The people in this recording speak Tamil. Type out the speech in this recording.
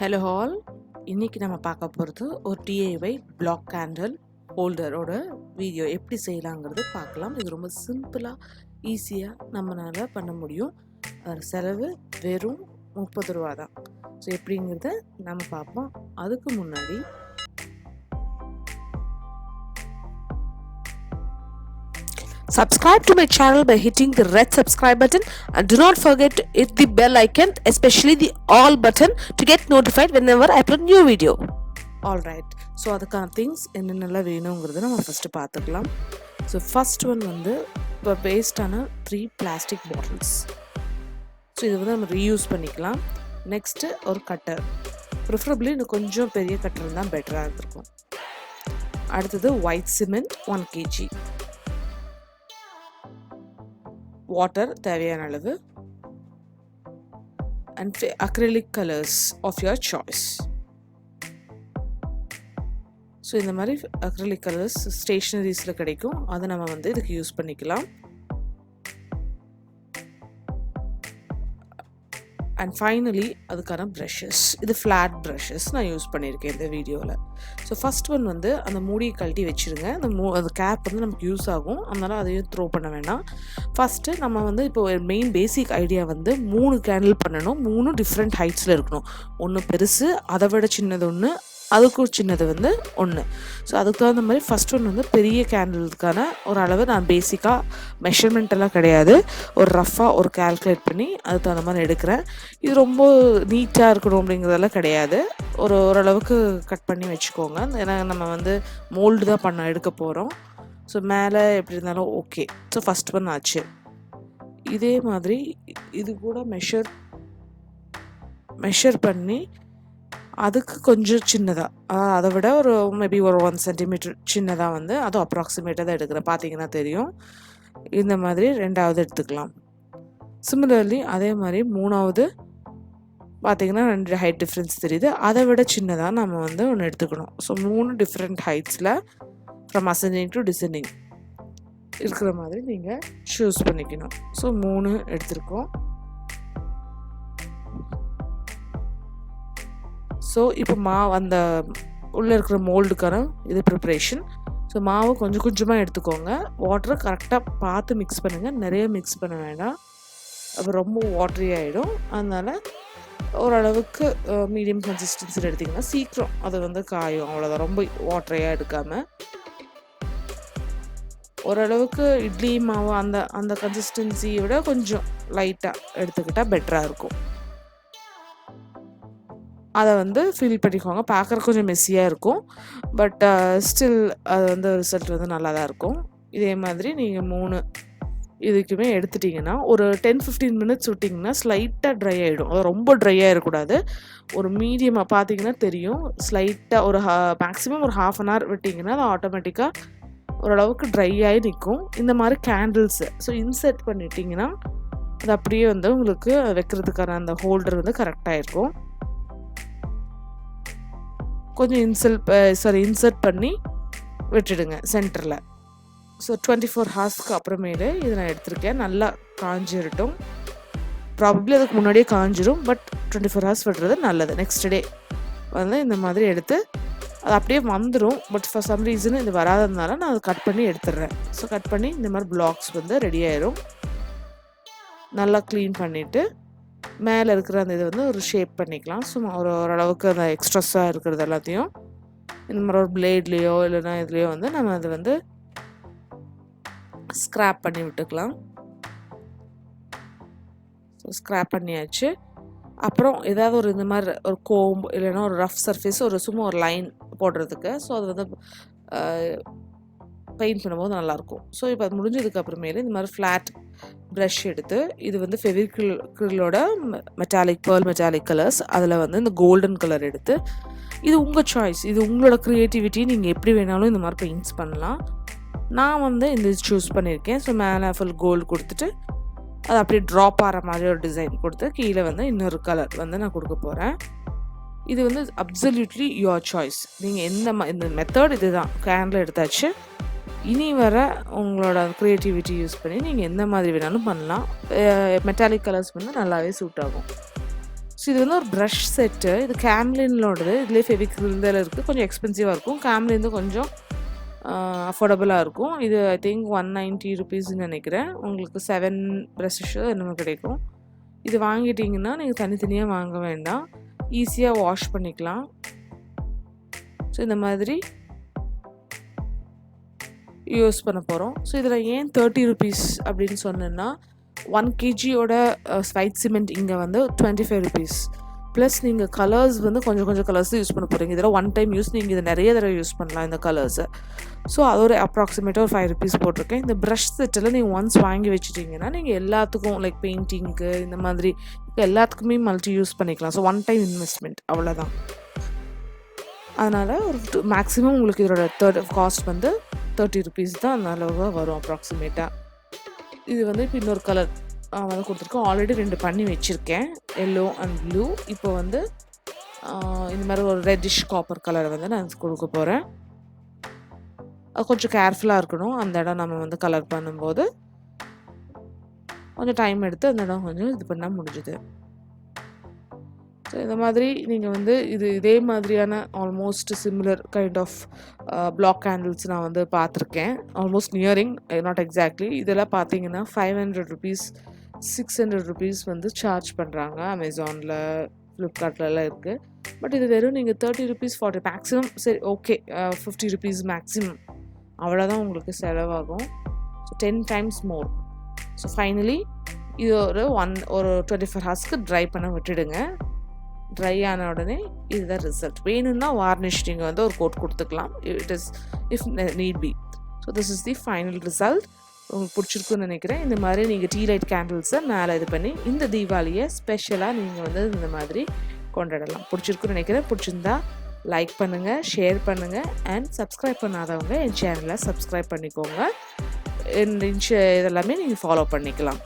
ஹலோ ஆல், இன்றைக்கி நம்ம பார்க்க போகிறது ஒரு DIY பிளாக் கேண்டில் ஹோல்டரோட வீடியோ எப்படி செய்யலாங்கிறது பார்க்கலாம். இது ரொம்ப சிம்பிளாக ஈஸியாக நம்மளால் பண்ண முடியும். அதோட செலவு வெறும் 30 ரூபா தான். ஸோ எப்படிங்கிறத நம்ம பார்ப்போம். அதுக்கு முன்னாடி subscribe to my channel by hitting the red subscribe button and do not forget to hit the bell icon, especially the all button, to get notified whenever I upload new video. Alright, so அதுக்கான things என்னென்னலாம் வேணுங்கிறத நம்ம ஃபஸ்ட்டு பார்த்துக்கலாம். ஸோ ஃபஸ்ட் ஒன் வந்து இப்போ வேஸ்டான 3 பிளாஸ்டிக் பாட்டில்ஸ். ஸோ இது வந்து நம்ம ரீயூஸ் பண்ணிக்கலாம். நெக்ஸ்ட்டு ஒரு கட்டர், ப்ரிஃபரபிளி இன்னும் கொஞ்சம் பெரிய கட்டர் தான் பெட்டராக இருந்திருக்கும். அடுத்தது ஒயிட் சிமெண்ட் 1 kg, வாட்டர் தேவையான அளவு, and acrylic colours of your choice. So இந்த மாதிரி அக்ரிலிக் கலர்ஸ் ஸ்டேஷ்னரிஸில் கிடைக்கும், அதை நம்ம வந்து இதுக்கு யூஸ் பண்ணிக்கலாம். அண்ட் ஃபைனலி அதுக்கான ப்ரஷஸ், இது ஃப்ளாட் ப்ரஷஸ் நான் யூஸ் பண்ணியிருக்கேன் இந்த வீடியோவில். ஸோ ஃபஸ்ட் ஒன் வந்து அந்த மூடியை கழட்டி வச்சுருங்க. அந்த கேப் வந்து நமக்கு யூஸ் ஆகும், அதனால் அதையும் த்ரோ பண்ண வேண்டாம். ஃபஸ்ட்டு நம்ம வந்து இப்போ மெயின் பேசிக் ஐடியா வந்து 3 கேண்டில் பண்ணணும். 3 டிஃப்ரெண்ட் ஹைட்ஸில் இருக்கணும். ஒன்று பெருசு, அதை விட சின்னது ஒன்று, அதுக்கும் சின்னது வந்து ஒன்று. ஸோ அதுக்கு தகுந்த மாதிரி ஃபஸ்ட் ஒன் வந்து பெரிய கேண்டிலுக்கான ஒரு அளவு நான் பேசிக்காக மெஷர்மெண்ட் எல்லாம் கிடையாது, ஒரு ரஃபாக ஒரு கால்குலேட் பண்ணி அதுக்கு தகுந்த மாதிரி எடுக்கிறேன். இது ரொம்ப நீட்டாக இருக்கணும் அப்படிங்கிறதெல்லாம் கிடையாது, ஓரளவுக்கு கட் பண்ணி வச்சுக்கோங்க. ஏன்னா நம்ம வந்து மோல்டு தான் எடுக்க போகிறோம். ஸோ மேலே எப்படி இருந்தாலும் ஓகே. ஸோ ஃபஸ்ட் ஒன் ஆச்சு. இதே மாதிரி இது கூட மெஷர் பண்ணி அதுக்கு கொஞ்சம் சின்னதாக, அதை விட ஒரு மேபி ஒரு 1 சென்டிமீட்டர் சின்னதாக வந்து அதுவும் அப்ராக்சிமேட்டாக தான் எடுக்கிறேன். பார்த்தீங்கன்னா தெரியும். இந்த மாதிரி 2வது எடுத்துக்கலாம். சிமிலர்லி அதே மாதிரி 3வது பார்த்தீங்கன்னா 2 ஹைட் டிஃப்ரென்ஸ் தெரியுது, அதை விட சின்னதாக நம்ம வந்து ஒன்று எடுத்துக்கணும். ஸோ 3 டிஃப்ரெண்ட் ஹைட்ஸில் ஃப்ரம் அசெண்டிங் டு டிசெண்டிங் இருக்கிற மாதிரி நீங்கள் சூஸ் பண்ணிக்கணும். ஸோ 3 எடுத்திருக்கோம். ஸோ இப்போ மாவு அந்த உள்ளே இருக்கிற மோல்டுக்கான இது ப்ரிப்ரேஷன். ஸோ மாவு கொஞ்சம் கொஞ்சமாக எடுத்துக்கோங்க. வாட்டரை கரெக்டாக பார்த்து மிக்ஸ் பண்ணுங்கள், நிறைய மிக்ஸ் பண்ண வேண்டாம், அப்போ ரொம்ப வாட்டரி ஆகிடும். அதனால் ஓரளவுக்கு மீடியம் கன்சிஸ்டன்சியில் எடுத்திங்கன்னா சீக்கிரம் அது வந்து காயும். அவ்வளோதான், ரொம்ப வாட்டரியாக எடுக்காமல் ஓரளவுக்கு இட்லி மாவு அந்த கன்சிஸ்டன்சியை விட கொஞ்சம் லைட்டாக எடுத்துக்கிட்டால் பெட்டராக இருக்கும். அதை வந்து ஃபில் பண்ணிக்கோங்க. பார்க்குறக்கு கொஞ்சம் மெஸ்ஸியாக இருக்கும், பட் ஸ்டில் அது வந்து ரிசல்ட் வந்து நல்லா தான் இருக்கும். இதே மாதிரி நீங்கள் 3 இதுக்குமே எடுத்துட்டிங்கன்னா ஒரு 10-15 மினிட்ஸ் விட்டிங்கன்னா ஸ்லைட்டாக ட்ரை ஆகிடும். அது ரொம்ப ட்ரை ஆகிடக்கூடாது, ஒரு மீடியமாக பார்த்தீங்கன்னா தெரியும். ஸ்லைட்டாக ஒரு மேக்ஸிமம் ஒரு 1/2 அன் ஹவர் விட்டிங்கன்னா அது ஆட்டோமேட்டிக்காக ஓரளவுக்கு ட்ரை ஆகி நிற்கும். இந்த மாதிரி கேண்டில்ஸு ஸோ இன்சர்ட் பண்ணிட்டிங்கன்னா அது அப்படியே வந்து உங்களுக்கு வைக்கிறதுக்கான அந்த ஹோல்டர் வந்து கரெக்டாக இருக்கும். கொஞ்சம் இன்சர்ட் பண்ணி விட்டுடுங்க சென்டரில். ஸோ 24 ஹார்ஸ்க்கு அப்புறமேலே இதை நான் எடுத்திருக்கேன். நல்லா காஞ்சிரட்டும். ப்ராபப்ளி அதுக்கு முன்னாடியே காஞ்சிரும், பட் 24 ஹார்ஸ் விடுறது நல்லது. நெக்ஸ்ட் டே வந்து இந்த மாதிரி எடுத்து அது அப்படியே வந்துடும், பட் ஃபார் சம் ரீசன் இது வராததுனால நான் அதை கட் பண்ணி எடுத்துடுறேன். ஸோ கட் பண்ணி இந்த மாதிரி பிளாக்ஸ் வந்து ரெடி ஆயிரும். நல்லா க்ளீன் பண்ணிவிட்டு மேலே இருக்கிற அந்த இது வந்து ஒரு ஷேப் பண்ணிக்கலாம். சும்மா ஓரளவுக்கு அந்த எக்ஸ்ட்ராஸாக இருக்கிறது எல்லாத்தையும் இந்த மாதிரி ஒரு பிளேட்லேயோ இல்லைன்னா இதுலேயோ வந்து நம்ம அதை வந்து ஸ்க்ராப் பண்ணி விட்டுக்கலாம். ஸோ ஸ்க்ராப் பண்ணியாச்சு. அப்புறம் ஏதாவது ஒரு இந்த மாதிரி ஒரு கோம்பு இல்லைன்னா ஒரு ரஃப் சர்ஃபேஸ், சும்மா ஒரு லைன் போடுறதுக்கு, ஸோ அது வந்து பெயிண்ட் பண்ணும்போது நல்லாயிருக்கும். ஸோ இப்போ அது முடிஞ்சதுக்கு அப்புறமேலே இந்த மாதிரி ஃப்ளாட் ப்ரஷ் எடுத்து இது வந்து ஃபெவிக்ரிலோட மெட்டாலிக் கலர்ஸ், அதில் வந்து இந்த கோல்டன் கலர் எடுத்து, இது உங்கள் சாய்ஸ், இது உங்களோட க்ரியேட்டிவிட்டி, நீங்கள் எப்படி வேணாலும் இந்த மாதிரி பெயிண்ட்ஸ் பண்ணலாம். நான் வந்து இந்த சூஸ் பண்ணியிருக்கேன். ஸோ மேலே ஃபுல் கோல்டு கொடுத்துட்டு அது அப்படியே ட்ராப் ஆகிற மாதிரி ஒரு டிசைன் கொடுத்து கீழே வந்து இன்னொரு கலர் வந்து நான் கொடுக்க போகிறேன். இது வந்து அப்சல்யூட்லி யுவர் சாய்ஸ். நீங்கள் இந்த மெத்தட் இது தான். கேண்டில் எடுத்தாச்சு, இனி வர உங்களோட க்ரியேட்டிவிட்டி யூஸ் பண்ணி நீங்கள் எந்த மாதிரி வேணாலும் பண்ணலாம். மெட்டாலிக் கலர்ஸ் வந்து நல்லாவே சூட் ஆகும். ஸோ இது வந்து ஒரு ப்ரஷ் செட்டு. இது கேம்லினோடது. இதுலேயே ஃபெவிக்ரில் இதில் இருக்குது. கொஞ்சம் எக்ஸ்பென்சிவாக இருக்கும். கேம்லின் கொஞ்சம் அஃபோர்டபுளாக இருக்கும். இது ஐ திங்க் 190 ருபீஸ்ன்னு நினைக்கிறேன். உங்களுக்கு 7 ப்ரஷஸ் என்னமோ கிடைக்கும். இது வாங்கிட்டிங்கன்னா நீங்கள் தனித்தனியாக வாங்க வேண்டாம், ஈஸியாக வாஷ் பண்ணிக்கலாம். ஸோ இந்த மாதிரி யூஸ் பண்ண போகிறோம். ஸோ இதில் ஏன் 30 ருபீஸ் அப்படின்னு சொன்னேன்னா 1 kgயோட ஒயிட் சிமெண்ட் இங்கே வந்து 25 ருபீஸ். ப்ளஸ் நீங்கள் கலர்ஸ் வந்து கொஞ்சம் கொஞ்சம் கலர்ஸ் யூஸ் பண்ண போகிறீங்க. இதில் ஒன் டைம் யூஸ், நீங்கள் இதை நிறைய தடவை யூஸ் பண்ணலாம் இந்த கலர்ஸை. ஸோ அது ஒரு அப்ராக்சிமேட்டாக ஒரு 5 ருபீஸ் போட்டிருக்கேன். இந்த ப்ரஷ் செட்டில் நீங்கள் ஒன்ஸ் வாங்கி வச்சுட்டிங்கன்னா நீங்கள் எல்லாத்துக்கும் லைக் பெயிண்டிங்க்கு இந்த மாதிரி எல்லாத்துக்குமே மல்டி யூஸ் பண்ணிக்கலாம். ஸோ ஒன் டைம் இன்வெஸ்ட்மெண்ட் அவ்வளோதான். அதனால் ஒரு மேக்ஸிமம் உங்களுக்கு இதோட காஸ்ட் வந்து 30 ருபீஸ் தான் அந்த அளவு வரும் அப்ராக்சிமேட்டாக. இது வந்து இப்போ இன்னொரு கலர் வந்து கொடுத்துருக்கேன். ஆல்ரெடி 2 பண்ணி வச்சுருக்கேன், எல்லோ அண்ட் ப்ளூ. இப்போ வந்து இந்த மாதிரி ஒரு ரெட்டிஷ் காப்பர் கலரை வந்து நான் கொடுக்க போகிறேன். அது கொஞ்சம் கேர்ஃபுல்லாக இருக்கணும். அந்த இடம் நம்ம வந்து கலர் பண்ணும்போது கொஞ்சம் டைம் எடுத்து அந்த இடம் கொஞ்சம் இது பண்ணால் முடிஞ்சுது. ஸோ இந்த மாதிரி நீங்கள் வந்து இதே மாதிரியான almost similar kind of black candles நான் வந்து பார்த்துருக்கேன். Almost nearing, not exactly. இதெல்லாம் பார்த்தீங்கன்னா 500 ருபீஸ் 600 ருபீஸ் வந்து சார்ஜ் பண்ணுறாங்க. அமேசானில், ஃப்ளிப்கார்ட்லலாம் இருக்குது. பட் இது வெறும் நீங்கள் 30 ருபீஸ் 40 மேக்ஸிமம், சரி ஓகே 50 ருபீஸ் மேக்ஸிமம், அவ்வளோதான் உங்களுக்கு செலவாகும். So 10 times more. So finally இது ஒரு 24 ஹவர்ஸ்க்கு ட்ரை பண்ண விட்டுடுங்க. ட்ரை ஆன உடனே இதுதான் ரிசல்ட். வேணும்னா வார்னிஷ் நீங்கள் வந்து ஒரு கோட் கொடுத்துக்கலாம், it is if NEET B. So this is the final result. உங்களுக்கு பிடிச்சிருக்குன்னு நினைக்கிறேன். இந்த மாதிரி நீங்கள் டீ லைட் கேண்டில்ஸை மேலே இது பண்ணி இந்த தீபாவளியை ஸ்பெஷலாக நீங்கள் வந்து இந்த மாதிரி கொண்டாடலாம். பிடிச்சிருக்குன்னு நினைக்கிறேன். பிடிச்சிருந்தா லைக் பண்ணுங்கள், ஷேர் பண்ணுங்கள், அண்ட் சப்ஸ்கிரைப் பண்ணாதவங்க என் சேனலை சப்ஸ்கிரைப் பண்ணிக்கோங்க. இதெல்லாமே நீங்கள் ஃபாலோ பண்ணிக்கலாம்.